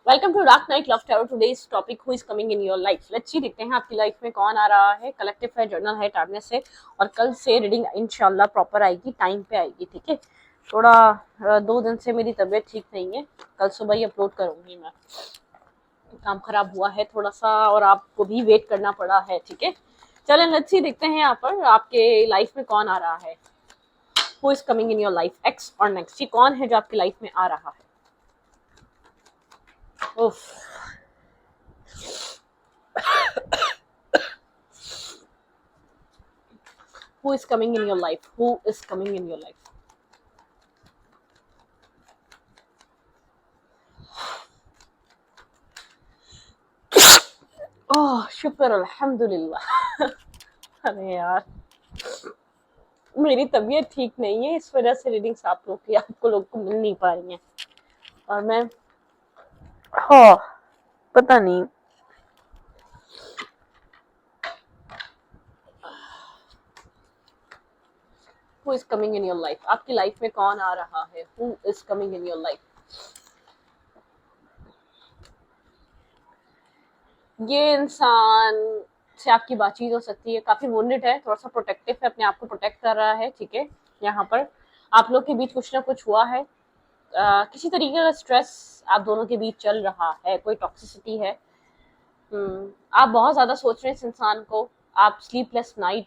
Welcome to dark night love tarot. Today's topic who is coming in your life. Let's see, देखते हैं आपकी life में कौन आ रहा है। कलेक्टिव है, जर्नल है, टाइमनेस है। और कल से रीडिंग इंशाल्लाह प्रॉपर आएगी, टाइम पे आएगी। ठीक है, थोड़ा 2 दिन से मेरी तबीयत ठीक नहीं है। कल सुबह ही अपलोड करूंगी मैं। काम खराब हुआ है थोड़ा सा और आपको भी वेट करना पड़ा है। ठीक है, चलें लेट्स सी, देखते हैं यहाँ पर आपके लाइफ में कौन आ रहा है। Who is coming in your life, x और नेक्स्ट। ये कौन है जो आपकी लाइफ में आ रहा है। उफ, who is coming in your life, who is coming in your life. ओह शुक्र अल्हम्दुलिल्लाह। अरे यार, मेरी तबीयत ठीक नहीं है, इस वजह से रीडिंग्स आपको लोग को मिल नहीं पा रही हैं। और मैं हाँ, पता नहीं। Who is coming in your life, आपकी लाइफ में कौन आ रहा है। Who is coming in your life. ये इंसान से आपकी बातचीत हो सकती है। काफी वुंडेड है, थोड़ा सा प्रोटेक्टिव है, अपने आप को प्रोटेक्ट कर रहा है। ठीक है, यहाँ पर आप लोग के बीच कुछ ना कुछ हुआ है। किसी तरीके का स्ट्रेस आप दोनों के बीच चल रहा है, कोई टॉक्सिसिटी है। आप बहुत ज्यादा सोच रहे हैं इस इंसान को। आप स्लीपलेस नाइट,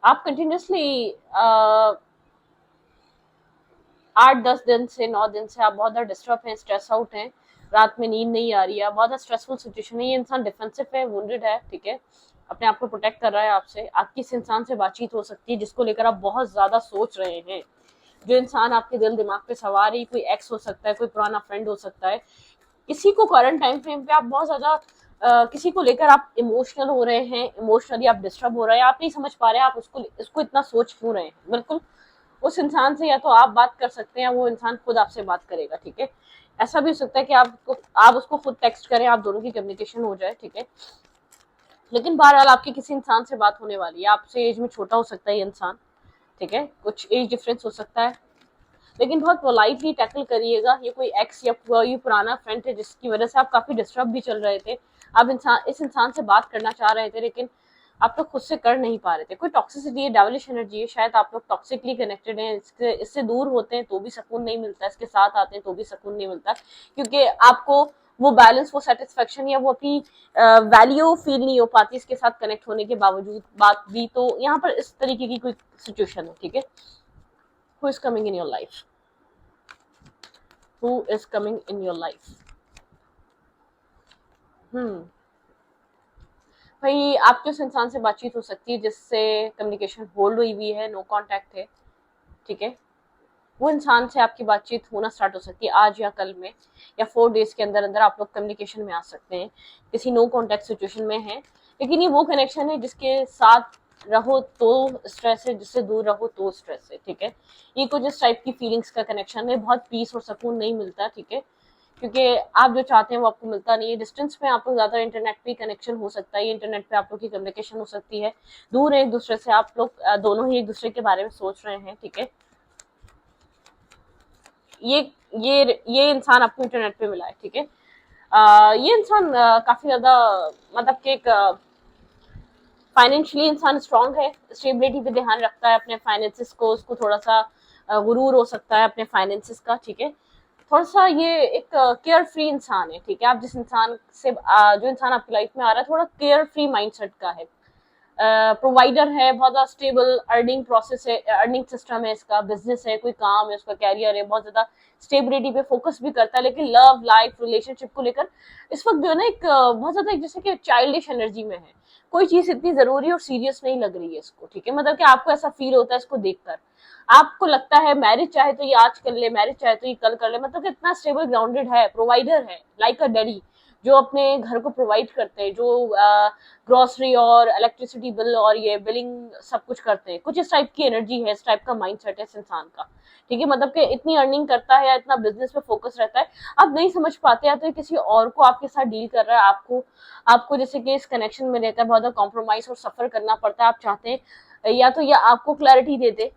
आप कंटिन्यूसली 8-10 दिन से 9 दिन से आप बहुत ज़्यादा डिस्टर्ब हैं, स्ट्रेस आउट हैं। रात में नींद नहीं आ रही है, बहुत ज़्यादा स्ट्रेसफुल सिचुएशन है। ये इंसान डिफेंसिव है, वुंडेड है। ठीक है, अपने आप को प्रोटेक्ट कर रहा है आपसे। आपकी इस इंसान से बातचीत हो सकती है जिसको लेकर आप बहुत ज़्यादा सोच रहे हैं। जो इंसान आपके दिल दिमाग पे सवार है, कोई एक्स हो सकता है, कोई पुराना फ्रेंड हो सकता है। किसी को करंट टाइम फ्रेम पे आप बहुत ज़्यादा किसी को लेकर आप इमोशनल हो रहे हैं, इमोशनली आप डिस्टर्ब हो रहे हैं। आप नहीं समझ पा रहे हैं आप इसको इतना सोच क्यों रहे हैं। बिल्कुल उस इंसान से या तो आप बात कर सकते हैं, वो इंसान खुद आपसे बात करेगा। ठीक है, ऐसा भी हो सकता है कि आप उसको खुद टेक्स्ट करें, आप दोनों की कम्युनिकेशन हो जाए। ठीक है, लेकिन बहरहाल आपकी किसी इंसान से बात होने वाली है। आपसे एज में छोटा हो सकता है ये इंसान। ठीक है, कुछ एज डिफरेंस हो सकता है, लेकिन बहुत पोलाइटली टैकल करिएगा। ये कोई एक्स या ये पुराना फ्रेंड है जिसकी वजह से आप काफी डिस्टर्ब भी चल रहे थे। आप इस इंसान से बात करना चाह रहे थे, लेकिन आप लोग खुद से कर नहीं पा रहे थे। कोई टॉक्सिसिटी है, डेविलिश एनर्जी है। शायद आप लोग टॉक्सिकली कनेक्टेड हैं। इससे दूर होते हैं तो भी सुकून नहीं मिलता, इसके साथ आते हैं तो भी सुकून नहीं मिलता, क्योंकि आपको वो बैलेंस, वो सेटिस्फेक्शन या वो अपनी वैल्यू फील नहीं हो पाती इसके साथ कनेक्ट होने के बावजूद। बात भी तो यहाँ पर इस तरीके की कोई सिचुएशन है। ठीक है, who is coming in your life, who is coming in your life. भाई, आपके उस इंसान से बातचीत हो सकती है जिससे कम्युनिकेशन होल्ड हुई हुई है, नो कांटेक्ट है। ठीक है, वो इंसान से आपकी बातचीत होना स्टार्ट हो सकती है आज या कल में, या 4 डेज के अंदर अंदर आप लोग कम्युनिकेशन में आ सकते हैं। किसी नो कांटेक्ट सिचुएशन में है, लेकिन ये वो कनेक्शन है जिसके साथ रहो तो स्ट्रेस है, जिससे दूर रहो तो स्ट्रेस है। ठीक है, ये कुछ इस टाइप की फीलिंग्स का कनेक्शन है। बहुत पीस और सुकून नहीं मिलता। ठीक है, क्योंकि आप जो चाहते हैं वो आपको मिलता नहीं है। डिस्टेंस में आप लोग ज्यादा इंटरनेट पे कनेक्शन हो सकता है, इंटरनेट पे आप लोग की कम्युनिकेशन हो सकती है। दूर है एक दूसरे से, आप लोग दोनों ही एक दूसरे के बारे में सोच रहे हैं। ठीक है, ये इंसान आपको इंटरनेट पे मिला है। ठीक है, ये इंसान काफी ज्यादा मतलब कि एक फाइनेंशियली इंसान स्ट्रांग है, स्टेबिलिटी पे ध्यान रखता है अपने फाइनेंसेस को। उसको थोड़ा सा गुरूर हो सकता है अपने फाइनेंसेस का। ठीक है, थोड़ा सा ये एक केयर फ्री इंसान है। ठीक है, आप जिस इंसान से जो इंसान आपकी लाइफ में आ रहा है, थोड़ा केयर फ्री माइंडसेट का है। प्रोवाइडर है, बहुत ज्यादा स्टेबल अर्निंग प्रोसेस है, अर्निंग सिस्टम है इसका, बिजनेस है, कोई काम है, उसका कैरियर है, बहुत ज्यादा स्टेबिलिटी पे फोकस भी करता है। लेकिन लव लाइफ रिलेशनशिप को लेकर इस वक्त जो है ना, एक बहुत ज्यादा एक जैसे कि चाइल्डिश एनर्जी में है। कोई चीज इतनी जरूरी और सीरियस नहीं लग रही है इसको। ठीक है, मतलब कि आपको ऐसा फील होता है इसको देखकर, आपको लगता है मैरिज चाहे तो ये आज कर ले, मैरिज चाहे तो ये कल कर ले। मतलब कि इतना स्टेबल ग्राउंडेड है, प्रोवाइडर है, लाइक अ डैडी, जो अपने घर को प्रोवाइड करते हैं, जो ग्रोसरी और इलेक्ट्रिसिटी बिल और ये बिलिंग सब कुछ करते हैं। कुछ इस टाइप की एनर्जी है, इस टाइप का माइंडसेट है इस इंसान का। ठीक है, मतलब कि इतनी अर्निंग करता है या इतना बिजनेस पे फोकस रहता है, आप नहीं समझ पाते, या तो किसी और को आपके साथ डील कर रहा है। आपको जैसे कि इस कनेक्शन में रहकर बहुत ज्यादा कॉम्प्रोमाइज और सफर करना पड़ता है। आप चाहते हैं या तो ये आपको क्लैरिटी दे दे,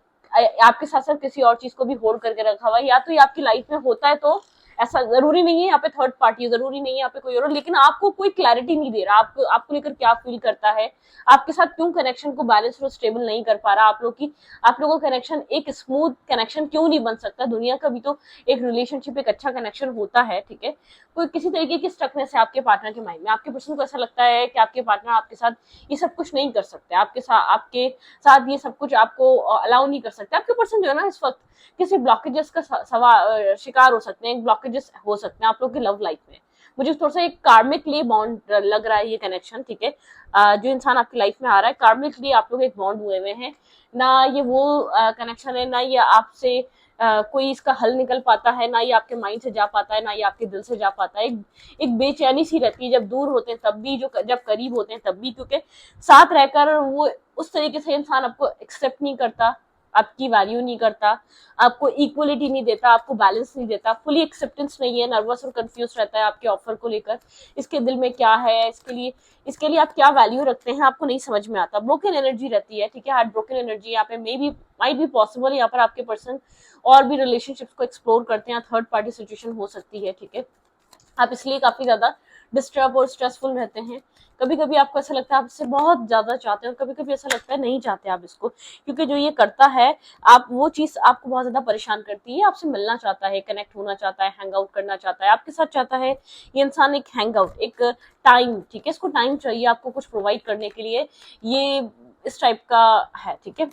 आपके साथ साथ किसी और चीज को भी होल्ड करके रखा हुआ है, या तो ये आपकी लाइफ में होता है तो ऐसा जरूरी नहीं है यहाँ पे थर्ड पार्टी, जरूरी नहीं है यहाँ पे कोई और, लेकिन आपको कोई क्लैरिटी नहीं दे रहा, आपको लेकर क्या फील करता है, आपके साथ क्यों कनेक्शन को बैलेंस और स्टेबल नहीं कर पा रहा, आप लोगों का कनेक्शन एक स्मूथ कनेक्शन क्यों नहीं बन सकता। दुनिया का भी तो एक रिलेशनशिप एक अच्छा कनेक्शन होता है, ठीक है। कोई किसी तरीके की स्टकनेस है आपके पार्टनर के माइंड में, आपके पर्सन को ऐसा लगता है कि आपके पार्टनर आपके साथ ये सब कुछ नहीं कर सकते, आपके साथ ये सब कुछ आपको अलाउ नहीं कर सकते। आपके पर्सन जो है ना इस वक्त किसी ब्लॉकेजेस का शिकार हो सकते हैं, ब्लॉकेजेस हो सकते हैं आप लोग के लव लाइफ में। मुझे थोड़ा सा एक कार्मिकली बॉन्ड लग रहा है ये कनेक्शन, ठीक है। जो इंसान आपकी लाइफ में आ रहा है कार्मिकली आप लोग एक बॉन्ड हुए हुए हैं ना, ये वो कनेक्शन है ना, ये आपसे कोई इसका हल निकल पाता है ना, ये आपके माइंड से जा पाता है ना, ये आपके दिल से जा पाता है। एक बेचैनी सी रहती है जब दूर होते हैं तब भी, जब करीब होते हैं तब भी, क्योंकि साथ रहकर वो उस तरीके से इंसान आपको एक्सेप्ट नहीं करता, आपकी वैल्यू नहीं करता, आपको इक्वलिटी नहीं देता, आपको बैलेंस नहीं देता, फुली एक्सेप्टेंस नहीं है, नर्वस और कंफ्यूज रहता है आपके ऑफर को लेकर, इसके दिल में क्या है, इसके लिए आप क्या वैल्यू रखते हैं आपको नहीं समझ में आता। ब्रोकन एनर्जी रहती है, ठीक है, हार्ट ब्रोकन एनर्जी यहाँ पे may be might be possible यहाँ पर आपके पर्सन और भी रिलेशनशिप्स को एक्सप्लोर करते हैं, थर्ड पार्टी सिचुएशन हो सकती है, ठीक है। आप इसलिए काफी ज्यादा डिस्टर्ब और स्ट्रेसफुल रहते हैं। कभी कभी आपको ऐसा लगता है आप इससे बहुत ज्यादा चाहते हैं और कभी कभी ऐसा लगता है नहीं चाहते आप इसको, क्योंकि जो ये करता है आप वो चीज आपको बहुत ज्यादा परेशान करती है। आपसे मिलना चाहता है, कनेक्ट होना चाहता है, हैंग आउट करना चाहता है, आपके साथ चाहता है ये इंसान एक हैंग आउट, एक टाइम, ठीक है, इसको टाइम चाहिए आपको कुछ प्रोवाइड करने के लिए, ये इस टाइप का है, ठीक है।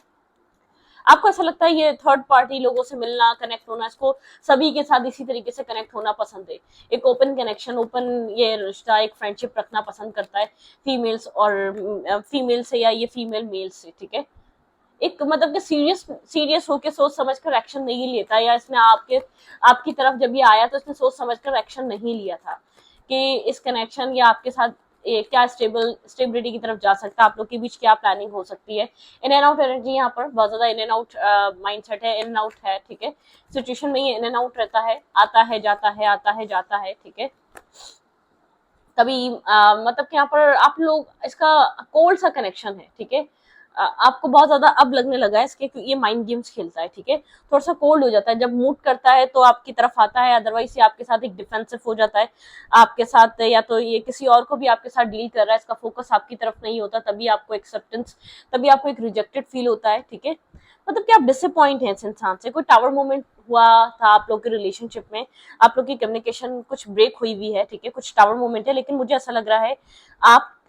आपको ऐसा लगता है ये थर्ड पार्टी लोगों से मिलना, कनेक्ट होना, इसको सभी के साथ इसी तरीके से कनेक्ट होना पसंद है, एक ओपन कनेक्शन, ओपन ये रिश्ता, एक फ्रेंडशिप रखना पसंद करता है फीमेल्स और फीमेल से या ये फीमेल मेल से, ठीक है। एक मतलब कि सीरियस होकर सोच समझ कर एक्शन नहीं लेता, या इसने आपकी तरफ जब ये आया तो इसने सोच समझ कर एक्शन नहीं लिया था कि इस कनेक्शन या आपके साथ क्या स्टेबिलिटी की तरफ जा सकता है, आप लोग के बीच क्या प्लानिंग हो सकती है। इन एंड आउट एनर्जी यहाँ पर बहुत ज्यादा इन एंड आउट माइंडसेट है, इन एंड आउट है, ठीक है। सिचुएशन में ये इन एंड आउट रहता है, आता है जाता है, आता है जाता है, ठीक है। कभी मतलब कि यहाँ पर आप लोग इसका कोल्ड सा कनेक्शन है, ठीक है। आपको बहुत ज्यादा अब लगने लगा है इसके, ये माइंड गेम्स खेलता है, ठीक है। थोड़ा सा कोल्ड हो जाता है जब मूड करता है तो आपकी तरफ आता है, अदरवाइज ये आपके साथ एक डिफेंसिव हो जाता है आपके साथ, या तो ये किसी और को भी आपके साथ डील कर रहा है, इसका फोकस आपकी तरफ नहीं होता, तभी आपको एक्सेप्टेंस, तभी आपको एक रिजेक्टेड फील होता है, ठीक है। मतलब कि आप डिसअपॉइंट हैं इस इंसान से, कोई टावर मोमेंट हुआ था आप लोग के रिलेशनशिप में, आप लोग की कम्युनिकेशन कुछ ब्रेक हुई है, ठीक है, कुछ टावर मोमेंट है, लेकिन मुझे ऐसा लग रहा है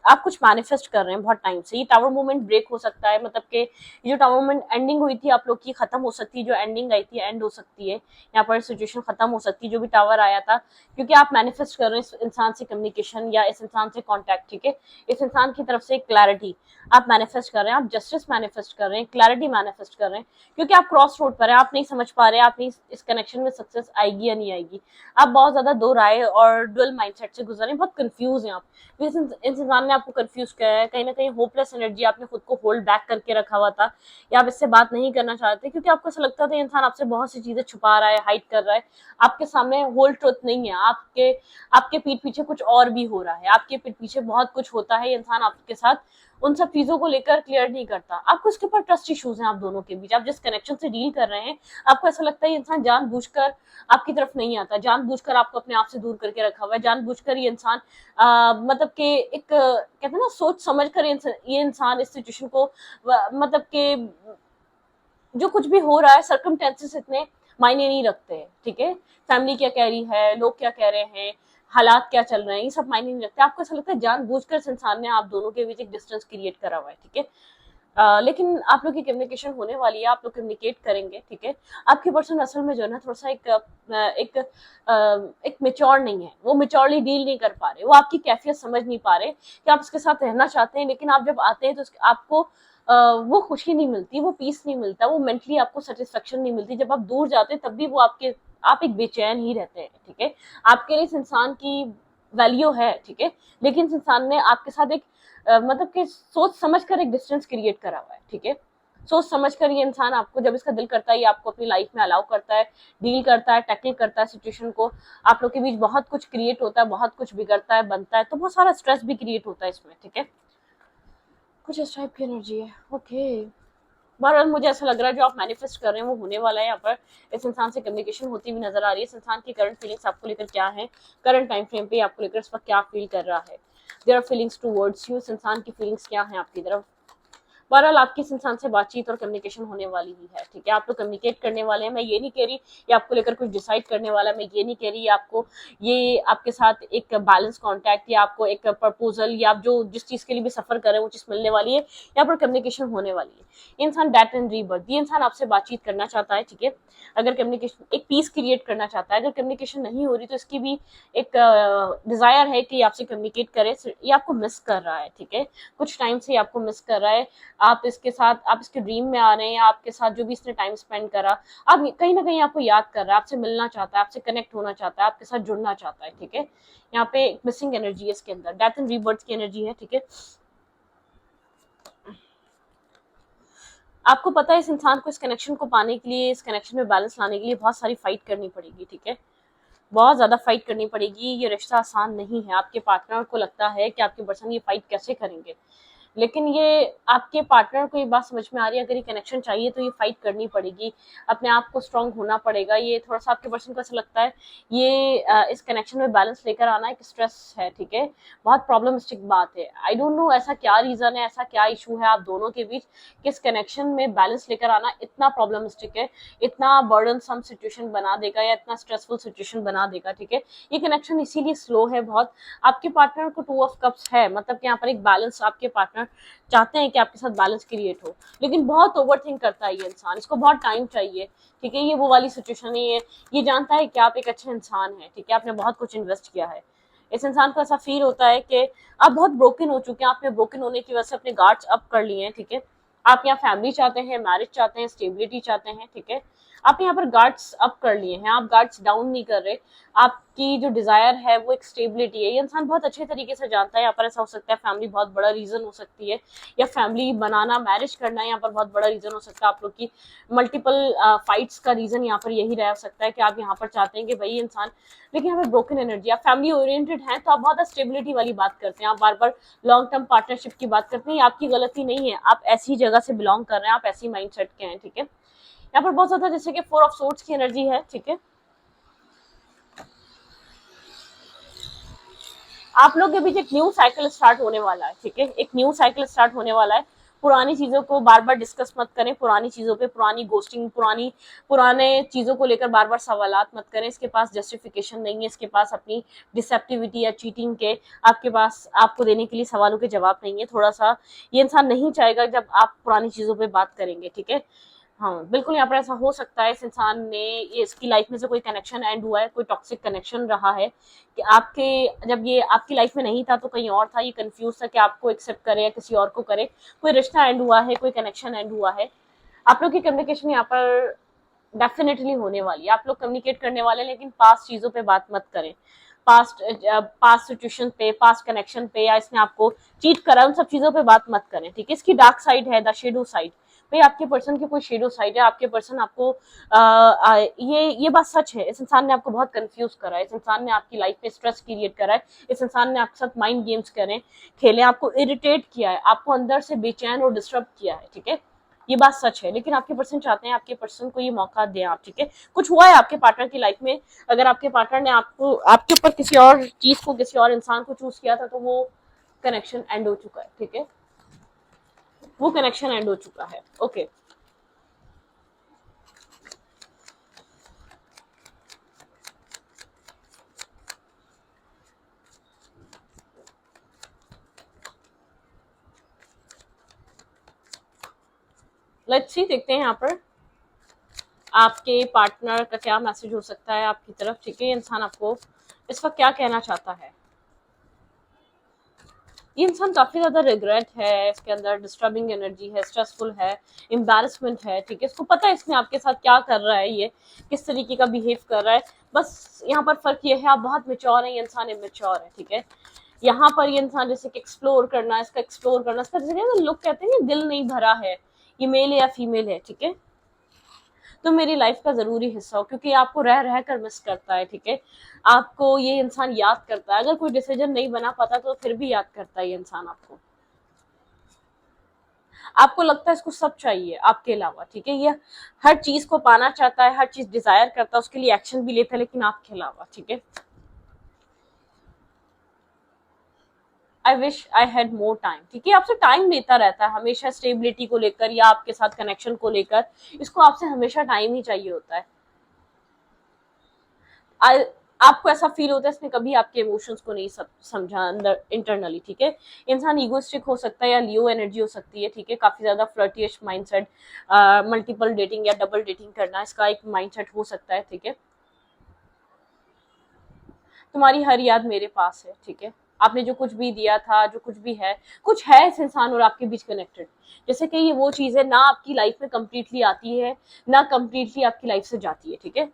आप कुछ मैनिफेस्ट कर रहे हैं बहुत टाइम से, ये टावर मोमेंट ब्रेक हो सकता है, मतलब कि ये जो टावर मोमेंट एंडिंग हुई थी आप लोग की खत्म हो सकती है, जो एंडिंग आई थी एंड हो सकती है, यहाँ पर सिचुएशन खत्म हो सकती है, जो भी टावर आया था, क्योंकि आप मैनिफेस्ट कर रहे हैं इस इंसान से कम्युनिकेशन या इस इंसान से कॉन्टैक्ट, ठीक है। इस इंसान की तरफ से एक क्लैरिटी आप मैनिफेस्ट कर रहे हैं, आप जस्टिस मैनिफेस्ट कर रहे हैं, क्लैरिटी मैनिफेस्ट कर रहे हैं, क्योंकि आप क्रॉस रोड पर हैं, आप नहीं समझ पा रहे हैं आप इस कनेक्शन में सक्सेस आएगी या नहीं आएगी, आप बहुत ज्यादा दो राय और डुअल माइंडसेट से गुजर रहे हैं, बहुत कंफ्यूज हैं आप। इस इंसान ने आपको कंफ्यूज किया है, कहीं ना कहीं होपलेस एनर्जी, आपने खुद को होल्ड बैक करके रखा हुआ था, या आप इससे बात नहीं करना चाहते क्योंकि आपको ऐसा लगता था इंसान आपसे बहुत सी चीजें छुपा रहा है, हाइड कर रहा है, आपके सामने होल ट्रुथ नहीं है, आपके पीठ पीछे कुछ और भी हो रहा है, आपके पीठ पीछे बहुत कुछ होता है, इंसान आपके साथ उन सब चीजों को लेकर क्लियर नहीं करता, आपको इसके ऊपर ट्रस्ट इश्यूज हैं आप दोनों के बीच, आप जिस कनेक्शन से डील कर रहे हैं आपको ऐसा लगता है इंसान जानबूझकर आपकी तरफ नहीं आता, जानबूझकर आपको अपने आप से दूर करके रखा हुआ है, जानबूझकर ये इंसान मतलब कि एक कहते हैं ना सोच समझ कर ये इंसान इस सिचुएशन को मतलब कि जो कुछ भी हो रहा है सर्कमटेंसेस इतने मायने नहीं रखते हैं, ठीक है। फैमिली क्या कह रही है, लोग क्या कह रहे हैं, हालात क्या चल रहे हैं, ये सब मायने नहीं रखते, आपको ऐसा लगता है जानबूझकर इस इंसान ने आप दोनों के बीच एक डिस्टेंस क्रिएट करा हुआ है, ठीक है। लेकिन आप लोग की कम्युनिकेशन होने वाली है, आप लोग कम्युनिकेट करेंगे, ठीक है। आपके पर्सन असल में जो है ना थोड़ा सा एक मेच्योर नहीं है, वो मेच्योरली डील नहीं कर पा रहे, वो आपकी कैफियत समझ नहीं पा रहे कि आप उसके साथ रहना चाहते हैं, लेकिन आप जब आते हैं तो आपको वो खुशी नहीं मिलती, वो पीस नहीं मिलता, वो मेंटली आपको सेटिस्फेक्शन नहीं मिलती, जब आप दूर जाते हैं तब भी वो आप एक बेचैन ही रहते हैं, ठीक है। आपके लिए इस इंसान की वैल्यू है, ठीक है, लेकिन इस इंसान ने आपके साथ एक मतलब कि सोच समझ कर एक डिस्टेंस क्रिएट करा हुआ है, ठीक है। सोच समझ कर ये इंसान आपको जब इसका दिल करता है ये आपको अपनी लाइफ में अलाउ करता है, डील करता है, टैकल करता है सिचुएशन को, आप लोग के बीच बहुत कुछ क्रिएट होता है, बहुत कुछ बिगड़ता है, बनता है, तो बहुत सारा स्ट्रेस भी क्रिएट होता है इसमें, ठीक है। कुछ इस टाइप की एनर्जी है, ओके। बहरहाल मुझे ऐसा लग रहा है जो आप मैनिफेस्ट कर रहे हैं वो होने वाला है। यहाँ पर इस इंसान से कम्युनिकेशन होती हुई नजर आ रही है। इस इंसान की करंट फीलिंग्स आपको लेकर क्या है, करंट टाइम फ्रेम पे आपको लेकर इस वक्त क्या फील कर रहा है, there are feelings towards you, इस इंसान की फीलिंग्स क्या है आपकी तरफ। बहरहाल आपकी इस इंसान से बातचीत और कम्युनिकेशन होने वाली ही है, ठीक है। आप लोग कम्युनिकेट करने वाले हैं। मैं ये नहीं कह रही ये आपको लेकर कुछ डिसाइड करने वाला है, मैं ये नहीं कह रही आपको ये आपके साथ एक बैलेंस कॉन्टैक्ट या आपको एक प्रपोजल या आप जो जिस चीज के लिए भी सफर कर रहे हैं वो चीज मिलने वाली है, यहाँ पर कम्युनिकेशन होने वाली है। इंसान डेथ एंड रीबर्थ, ये इंसान आपसे बातचीत करना चाहता है, ठीक है। अगर कम्युनिकेशन एक पीस क्रिएट करना चाहता है, अगर कम्युनिकेशन नहीं हो रही तो इसकी भी एक डिजायर है कि आपसे कम्युनिकेट करे। ये आपको मिस कर रहा है, ठीक है। कुछ टाइम से आपको मिस कर रहा है। आप इसके साथ, आप इसके ड्रीम में आ रहे हैं, आपके साथ जो भी इसने टाइम स्पेंड करा, आप कहीं ना कहीं आपको याद कर रहा है, आपसे मिलना चाहता है, आपसे कनेक्ट होना चाहता है, आपके साथ जुड़ना चाहता है, ठीक है। यहाँ पे एक मिसिंग एनर्जी है इसके अंदर, डेथ एंड रीबर्थ की एनर्जी है, ठीक है। आपको पता है इस इंसान को इस कनेक्शन को पाने के लिए, इस कनेक्शन में बैलेंस लाने के लिए बहुत सारी फाइट करनी पड़ेगी, ठीक है। बहुत ज्यादा फाइट करनी पड़ेगी। ये रिश्ता आसान नहीं है। आपके पार्टनर को लगता है कि आपके पर्सन ये फाइट कैसे करेंगे, लेकिन ये आपके पार्टनर को ये बात समझ में आ रही है, अगर ये कनेक्शन चाहिए तो ये फाइट करनी पड़ेगी, अपने आप को स्ट्रांग होना पड़ेगा। ये थोड़ा सा आपके पर्सन को ऐसा लगता है ये इस कनेक्शन में बैलेंस लेकर आना एक स्ट्रेस है, ठीक है। बहुत प्रॉब्लमिस्टिक बात है। आई डोंट नो ऐसा क्या रीजन है, ऐसा क्या इशू है आप दोनों के बीच, किस कनेक्शन में बैलेंस लेकर आना इतना प्रॉब्लमिस्टिक है, इतना बर्डनसम सिचुएशन बना देगा या इतना स्ट्रेसफुल सिचुएशन बना देगा, ठीक है। ये कनेक्शन इसीलिए स्लो है बहुत। आपके पार्टनर को 2 ऑफ कप्स है, मतलब कि यहाँ पर एक बैलेंस आपके पार्टनर चाहते हैं कि आपके साथ बैलेंस क्रिएट हो, लेकिन बहुत ओवर थिंक करता है ये इंसान, इसको बहुत टाइम चाहिए, ठीक है। ये वो वाली सिचुएशन नहीं है। ये जानता है कि आप एक अच्छे इंसान हैं, ठीक है, आपने बहुत कुछ इन्वेस्ट किया है। इस इंसान को ऐसा फील होता है कि आप बहुत ब्रोकन हो चुके हैं, आपने ब्रोकन होने की वजह से अपने गार्ड्स अप कर लिए हैं, ठीक है। आप यहाँ फैमिली चाहते हैं, मैरिज चाहते हैं, स्टेबिलिटी चाहते हैं, ठीक है। आप यहाँ पर गार्ड्स अप कर लिए हैं, आप गार्ड्स डाउन नहीं कर रहे। आपकी जो डिजायर है वो एक स्टेबिलिटी है। ये इंसान बहुत अच्छे तरीके से जानता है यहाँ पर ऐसा हो सकता है फैमिली बहुत बड़ा रीजन हो सकती है, या फैमिली बनाना, मैरिज करना यहाँ पर बहुत बड़ा रीजन हो सकता है। आप लोग की मल्टीपल फाइट्स का रीजन यहाँ पर यही रह सकता है कि आप यहाँ पर चाहते हैं कि भाई इंसान, लेकिन यहाँ पर ब्रोकन एनर्जी, आप फैमिली ओरिएंटेड हैं तो आप बहुत स्टेबिलिटी वाली बात करते हैं, आप बार बार लॉन्ग टर्म पार्टनरशिप की बात करते हैं। ये आपकी गलती नहीं है, आप ऐसी जगह से बिलोंग कर रहे हैं, आप ऐसी माइंडसेट के हैं, ठीक है। यहाँ पर बहुत ज्यादा जैसे कि 4 ऑफ सोर्ड्स की एनर्जी है, ठीक है। आप लोग के बीच एक न्यू साइकिल स्टार्ट होने वाला है, ठीक है। एक न्यू साइकिल स्टार्ट होने वाला है। पुरानी चीजों को बार बार डिस्कस मत करें, पुरानी चीजों पे, पुरानी गोस्टिंग, पुराने चीजों को लेकर बार बार सवालात मत करें। इसके पास जस्टिफिकेशन नहीं है, इसके पास अपनी डिसेप्टिविटी या चीटिंग के आपके पास आपको देने के लिए सवालों के जवाब नहीं है। थोड़ा सा ये इंसान नहीं चाहेगा जब आप पुरानी चीजों पे बात करेंगे, ठीक है। हाँ बिल्कुल, यहाँ पर ऐसा हो सकता है इस इंसान ने, ये इसकी लाइफ में से कोई कनेक्शन एंड हुआ है, कोई टॉक्सिक कनेक्शन रहा है कि आपके, जब ये आपकी लाइफ में नहीं था तो कहीं और था, ये कंफ्यूज था कि आपको एक्सेप्ट करे या किसी और को करे। कोई रिश्ता एंड हुआ है, कोई कनेक्शन एंड हुआ है। आप लोग की कम्युनिकेशन यहाँ पर डेफिनेटली होने वाली है। आप लोग कम्युनिकेट करने वाले, लेकिन पास्ट चीजों पे बात मत करें, पास्ट सिचुएशन पे, पास्ट कनेक्शन पे, या इसने आपको चीट करा, उन सब चीजों पे बात मत करें, ठीक है। इसकी डार्क साइड है, द शेडो साइड। भाई आपके पर्सन की कोई शेडो साइड है, आपके पर्सन आपको ये बात सच है, इस इंसान ने आपको बहुत कंफ्यूज करा है, इस इंसान ने आपकी लाइफ में स्ट्रेस क्रिएट करा है, इस इंसान ने आपके साथ माइंड गेम्स करे, खेले, आपको इरिटेट किया है, आपको अंदर से बेचैन और डिस्टर्ब किया है, ठीक है। ये बात सच है, लेकिन आपके पर्सन चाहते हैं आपके पर्सन को ये मौका दें आप, ठीक है। कुछ हुआ है आपके पार्टनर की लाइफ में, अगर आपके पार्टनर ने आपको, आपके ऊपर किसी और चीज को, किसी और इंसान को चूज किया था तो वो कनेक्शन एंड हो चुका है, ठीक है। वो कनेक्शन एंड हो चुका है, ओके। लेट्स सी, देखते हैं यहाँ पर आपके पार्टनर का क्या मैसेज हो सकता है आपकी तरफ, ठीक है। इंसान आपको इस वक्त क्या कहना चाहता है। ये इंसान काफी ज्यादा रिग्रेट है, इसके अंदर डिस्टर्बिंग एनर्जी है, स्ट्रेसफुल है, एम्बैरेसमेंट है, ठीक है। इसको पता है इसने आपके साथ क्या कर रहा है, ये किस तरीके का बिहेव कर रहा है। बस यहाँ पर फर्क ये है, आप बहुत मेच्योर है, ये इंसान इमेच्योर है, ठीक है। यहाँ पर ये इंसान जैसे कि एक्सप्लोर करना, इसका एक्सप्लोर करना, इसका जैसे लोग कहते हैं दिल नहीं भरा है, ये मेल है या फीमेल है, ठीक है। तो मेरी लाइफ का जरूरी हिस्सा हो, क्योंकि आपको रह रह कर मिस करता है, ठीक है। आपको ये इंसान याद करता है, अगर कोई डिसीजन नहीं बना पाता तो फिर भी याद करता है ये इंसान आपको। आपको लगता है इसको सब चाहिए आपके अलावा, ठीक है, ये हर चीज को पाना चाहता है, हर चीज डिजायर करता है, उसके लिए एक्शन भी लेता है, लेकिन आपके अलावा, ठीक है। I wish I had more time, ठीक है, आपसे टाइम लेता रहता है हमेशा, स्टेबिलिटी को लेकर या आपके साथ कनेक्शन को लेकर, इसको आपसे हमेशा टाइम ही चाहिए होता है। I, आपको ऐसा फील होता है इसने कभी आपके इमोशंस को नहीं समझा अंदर इंटरनली, ठीक है। इंसान ईगोइस्टिक हो सकता है या लियो एनर्जी हो सकती है, ठीक है, काफी ज्यादा फ्लर्टियश माइंडसेट, मल्टीपल डेटिंग या डबल डेटिंग करना, इसका एक माइंडसेट हो सकता है, ठीक है। तुम्हारी हर याद मेरे पास है, ठीक है, आपने जो कुछ भी दिया था, जो कुछ भी है, कुछ है इस इंसान और आपके बीच कनेक्टेड, जैसे कि ये वो चीज है ना आपकी लाइफ में कंप्लीटली आती है ना कंप्लीटली आपकी लाइफ से जाती है, ठीक है।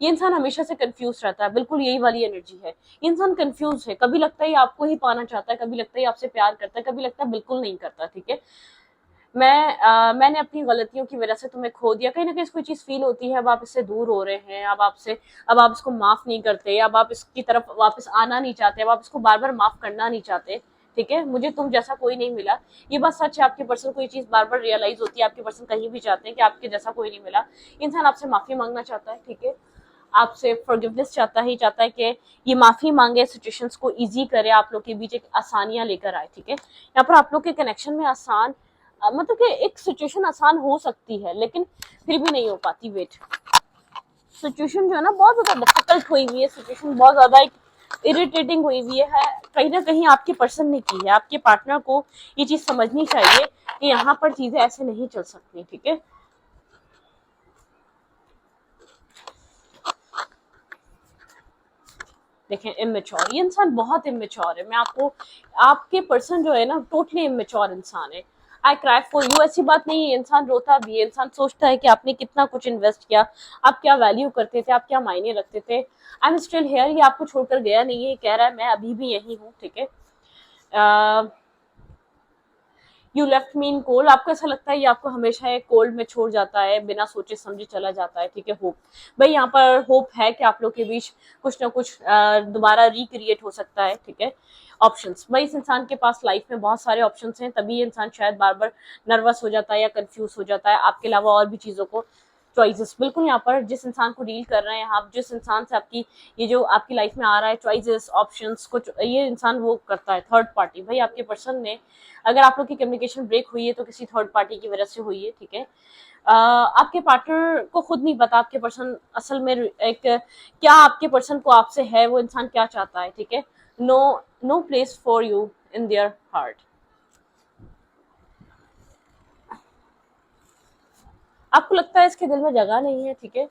ये इंसान हमेशा से कंफ्यूज रहता है, बिल्कुल यही वाली एनर्जी है, ये इंसान कंफ्यूज है, कभी लगता है आपको ही पाना चाहता है, कभी लगता है आपसे प्यार करता है, कभी लगता है बिल्कुल नहीं करता, ठीक है। मैंने अपनी गलतियों की वजह से तुम्हें खो दिया, कहीं ना कहीं कोई चीज फील होती है, अब आप इससे दूर हो रहे हैं, अब आप इसको माफ नहीं करते, अब आप इसकी तरफ वापस आना नहीं चाहते, अब आप इसको बार बार माफ करना नहीं चाहते, ठीक है। मुझे तुम जैसा कोई नहीं मिला, ये बात सच है, आपके पर्सन को ये चीज बार बार रियलाइज होती है, आपके पर्सन कहीं भी चाहते हैं कि आपके जैसा कोई नहीं मिला, इंसान आपसे माफी मांगना चाहता है, ठीक है, आपसे फॉरगिवनेस चाहता है कि ये माफी मांगे, सिचुएशंस को इजी करे, आप लोग के बीच एक आसानियां लेकर आए, ठीक है। यहाँ पर आप लोग के कनेक्शन में मतलब कि एक सिचुएशन आसान हो सकती है, लेकिन फिर भी नहीं हो पाती। वेट, सिचुएशन जो है ना बहुत ज्यादा डिफिकल्ट हुई हुई है, सिचुएशन बहुत ज्यादा एक इरिटेटिंग हुई हुई है, कहीं ना कहीं आपके पर्सन ने की है, आपके पार्टनर को ये चीज समझनी चाहिए कि यहाँ पर चीजें ऐसे नहीं चल सकती, ठीक है। देखें, इमेच्योर, ये इंसान बहुत इमेच्योर है, मैं आपको, आपके पर्सन जो है ना टोटली इमेच्योर इंसान है। आई क्राई फॉर यू ऐसी बात नहीं है, इंसान रोता भी है, इंसान सोचता है कि आपने कितना कुछ इन्वेस्ट किया, आप क्या वैल्यू करते थे, आप क्या मायने रखते थे, आई एम स्टिल हेयर, ये आपको छोड़कर गया नहीं है, कह रहा है मैं अभी भी यही हूँ, ठीक है। You left me in cold, आपको ऐसा लगता है ये आपको हमेशा एक कोल्ड में छोड़ जाता है, बिना सोचे समझे चला जाता है, ठीक है। होप, भाई यहाँ पर होप है कि आप लोग के बीच कुछ ना कुछ दोबारा रिक्रिएट हो सकता है, ठीक है। ऑप्शंस, भाई इस इंसान के पास लाइफ में बहुत सारे ऑप्शंस हैं, तभी ये इंसान शायद बार बार नर्वस हो जाता है या कंफ्यूज हो जाता है, आपके अलावा और भी चीजों को चॉइसेस, बिल्कुल यहाँ पर जिस इंसान को डील कर रहे हैं आप, जिस इंसान से आपकी ये जो आपकी लाइफ में आ रहा है चॉइसेस ऑप्शंस कुछ, ये इंसान वो करता है थर्ड पार्टी, भाई आपके पर्सन ने, अगर आप लोग की कम्युनिकेशन ब्रेक हुई है तो किसी थर्ड पार्टी की वजह से हुई है, ठीक है। आपके पार्टनर को खुद नहीं पता आपके पर्सन असल में एक क्या आपके पर्सन को आपसे है, वो इंसान क्या चाहता है, ठीक है। No, no place for you in their heart, आपको लगता है इसके दिल में जगह नहीं है, ठीक है।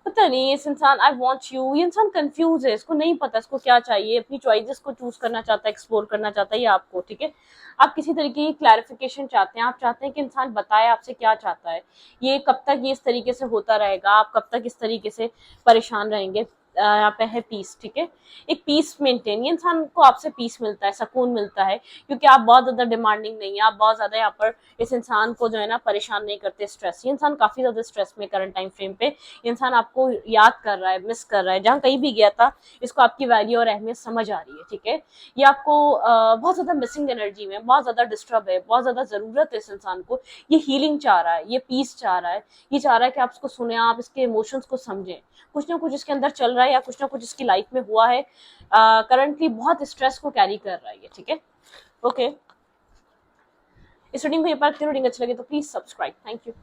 पता नहीं इस इंसान, आई वॉन्ट यू, ये इंसान कंफ्यूज है, इसको नहीं पता इसको क्या चाहिए, अपनी चॉइसेस को चूज करना चाहता है, एक्सप्लोर करना चाहता है ये आपको, ठीक है। आप किसी तरीके की क्लैरिफिकेशन चाहते हैं, आप चाहते हैं कि इंसान बताए आपसे क्या चाहता है, ये कब तक ये इस तरीके से होता रहेगा, आप कब तक इस तरीके से परेशान रहेंगे। यहाँ पे है पीस, ठीक है, एक पीस मेंटेन, ये इंसान को आपसे पीस मिलता है, सुकून मिलता है, क्योंकि आप बहुत ज्यादा डिमांडिंग नहीं है, आप बहुत ज्यादा यहाँ पर इस इंसान को जो है ना परेशान नहीं करते, स्ट्रेस, ये इंसान काफी ज्यादा स्ट्रेस में करंट टाइम फ्रेम पे, इंसान आपको याद कर रहा है, मिस कर रहा है, जहाँ कहीं भी गया था इसको आपकी वैल्यू और अहमियत समझ आ रही है, ठीक है। ये आपको बहुत ज्यादा मिसिंग एनर्जी में, बहुत ज्यादा डिस्टर्ब है, बहुत ज्यादा जरूरत है इस इंसान को, ये हीलिंग चाह रहा है, ये पीस चाह रहा है, ये चाह रहा है कि आप इसको सुने, आप इसके इमोशंस को समझें, कुछ ना कुछ इसके अंदर चल रहा है या कुछ ना कुछ इसकी लाइफ में हुआ है, करंटली बहुत स्ट्रेस को कैरी कर रहा है ये, ठीक है। ओके, इस रीडिंग को ये पार्ट रीडिंग अच्छी लगे तो प्लीज सब्सक्राइब, थैंक यू।